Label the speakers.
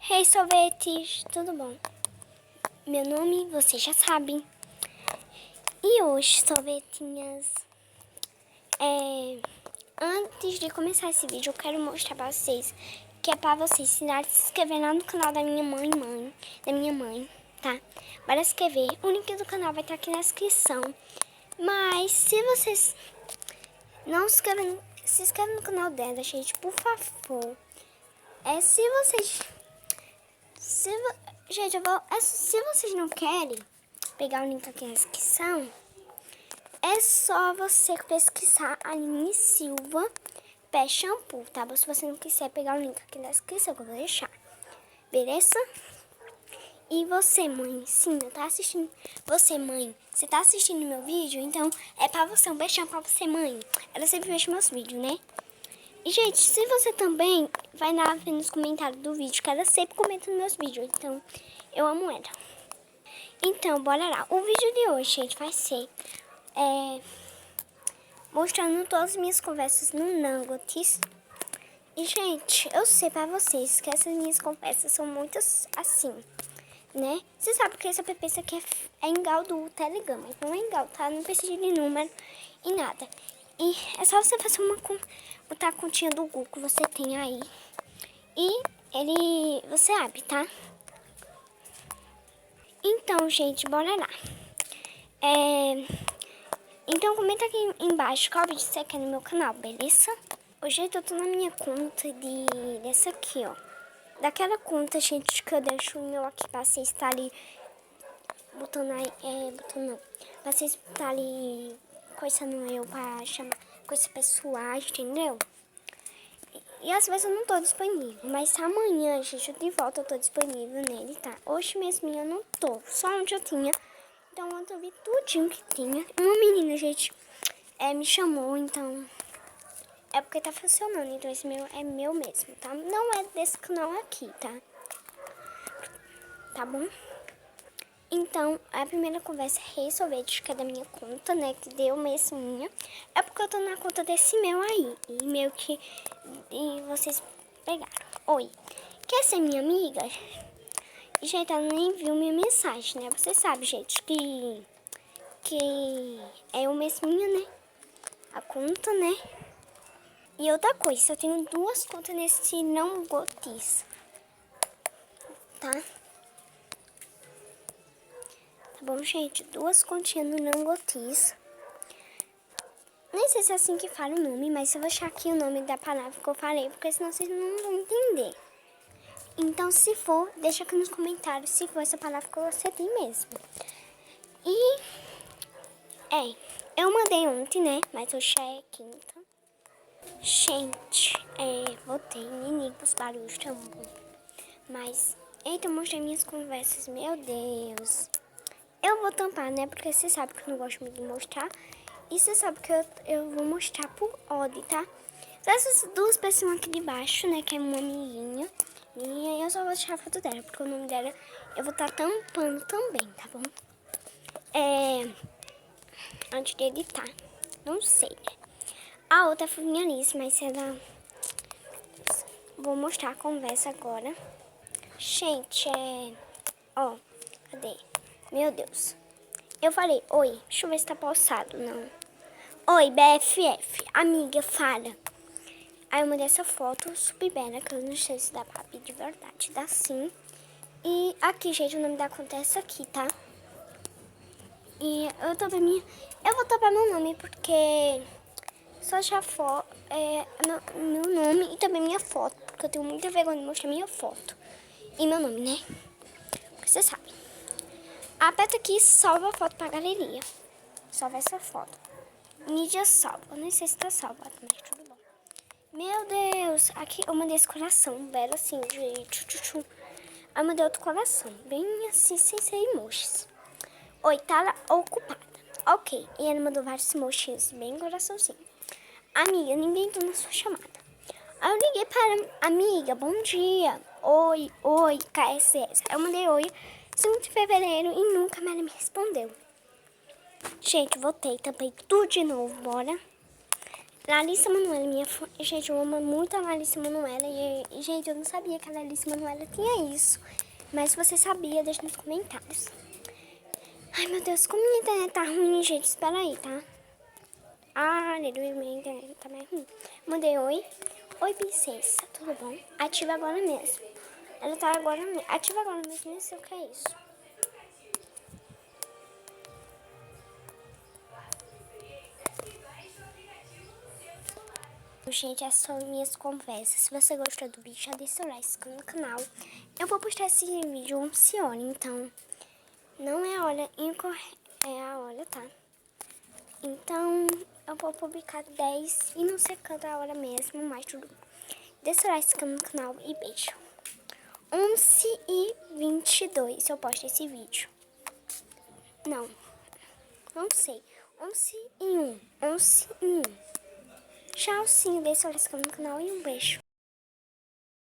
Speaker 1: Hey, sorvetes, tudo bom? Meu nome vocês já sabem. E hoje, sorvetinhas, antes de começar esse vídeo, eu quero mostrar pra vocês que é pra vocês se inscrever lá no canal da minha mãe, tá? Bora se inscrever. O link do canal vai estar aqui na descrição. Mas se vocês não se inscrevem, se inscreve no canal dela, gente, por favor. Gente, se vocês não querem pegar o link aqui na descrição, é só você pesquisar Aline Silva Pé Shampoo, tá? Se você não quiser pegar o link aqui na descrição, eu vou deixar. Beleza? E você, mãe, sim, eu tá assistindo. Você, mãe, você tá assistindo meu vídeo? Então, é pra você, um beijão pra você, mãe. Ela sempre vejo meus vídeos, né? E, gente, se você também vai lá ver nos comentários do vídeo, que ela sempre comenta nos meus vídeos. Então, eu amo ela. Então, bora lá. O vídeo de hoje, gente, vai ser mostrando todas as minhas conversas no Nangotis. E, gente, eu sei pra vocês que essas minhas conversas são muitas assim, né? Você sabe que esse app aqui é igual do Telegram, mas não é igual, tá? Não precisa de número e nada. E é só você fazer botar a continha do Google que você tem aí. E você abre, tá? Então, gente, bora lá. Então, comenta aqui embaixo qual vídeo você quer no meu canal, beleza? Hoje eu tô na minha conta dessa aqui, ó. Daquela conta, gente, que eu deixo o meu aqui pra vocês estarem botando aí, pra vocês estarem coisando eu pra chamar coisas pessoais, entendeu? E às vezes eu não tô disponível, mas amanhã, gente, eu de volta eu tô disponível nele, tá? Hoje mesmo eu não tô, só onde eu tinha. Então ontem eu vi tudinho que tinha. Uma menina, gente, me chamou, então é porque tá funcionando, então esse meu é meu mesmo, tá? Não é desse canal aqui, tá? Tá bom? Então, a primeira conversa é resolver, que é da minha conta, né? Que deu mesmo minha. É porque eu tô na conta desse meu aí. E meio que vocês pegaram. Oi, quer ser minha amiga? E, gente, ela nem viu minha mensagem, né? Você sabe, gente, que é o mesminha, né? A conta, né? E outra coisa, eu tenho duas contas nesse Nangotis, tá? Tá bom, gente? Duas continhas no Nangotis. Nem sei se é assim que fala o nome, mas eu vou achar aqui o nome da palavra que eu falei, porque senão vocês não vão entender. Então, se for, deixa aqui nos comentários se for essa palavra que você tem mesmo. E, eu mandei ontem, né? Mas hoje já é quinta. Gente, voltei, nem os barulhos tão bom. Mas, eita, eu mostrei minhas conversas, meu Deus. Eu vou tampar, né? Porque você sabe que eu não gosto muito de mostrar. E você sabe que eu vou mostrar por ordem, tá? Essas duas pessoas aqui de baixo, né? Que é uma amiguinha. E eu só vou tirar a foto dela, porque o nome dela eu vou estar tampando também, tá bom? Antes de editar. Não sei, né? A outra foi minha Alice, mas ela... Vou mostrar a conversa agora. Gente, ó, cadê? Meu Deus. Eu falei, oi, deixa eu ver se tá pausado, não. Oi, BFF, amiga, fala. Aí eu mandei essa foto super bela, que eu não sei se dá pra pedir de verdade, dá sim. E aqui, gente, o nome da conta é essa aqui, tá? E eu vou topar meu nome, porque só já meu nome e também minha foto, porque eu tenho muita vergonha de mostrar minha foto. E meu nome, né? Porque você sabe. Aperta aqui e salva a foto pra galeria. Salva essa foto. Mídia salva. Eu nem sei se tá salva, mas tudo bom. Meu Deus. Aqui eu mandei esse coração belo assim, de tchu-tchu-tchu. Aí eu mandei outro coração, bem assim, sem ser emojis. Oi, tá ocupada. Ok. E ele mandou vários emojis, bem coraçãozinho. Amiga, ninguém tá na sua chamada. Aí eu liguei para amiga, bom dia. Oi, KSS. Aí eu mandei oi, 5 de fevereiro, e nunca mais ela me respondeu. Gente, voltei, tampei tudo de novo, bora. Larissa Manoela, minha fã. Gente, eu amo muito a Larissa Manoela. E, gente, eu não sabia que a Larissa Manoela tinha isso. Mas se você sabia, deixa nos comentários. Ai, meu Deus, como minha internet tá ruim, gente. Espera aí, tá? Ah, aleluia, minha internet tá mais ruim. Mandei oi. Oi, princesa, tudo bom? Ativa agora mesmo. Ela tá agora mesmo. Ativa agora mesmo, nem sei o que é isso. Gente, essas são minhas conversas. Se você gostou do vídeo, já deixa seu like, se inscreva no canal. Eu vou postar esse vídeo 11 horas, então não é a hora incorreta, é a hora, tá? Então eu vou publicar 10 e não sei quanta hora mesmo, mas tudo bom. Deixa seu like, se inscreva no canal e beijo. 11h22 eu posto esse vídeo. Não sei. 11h01. 11h01. Tchau, sim. Deixa seu like no canal e um beijo.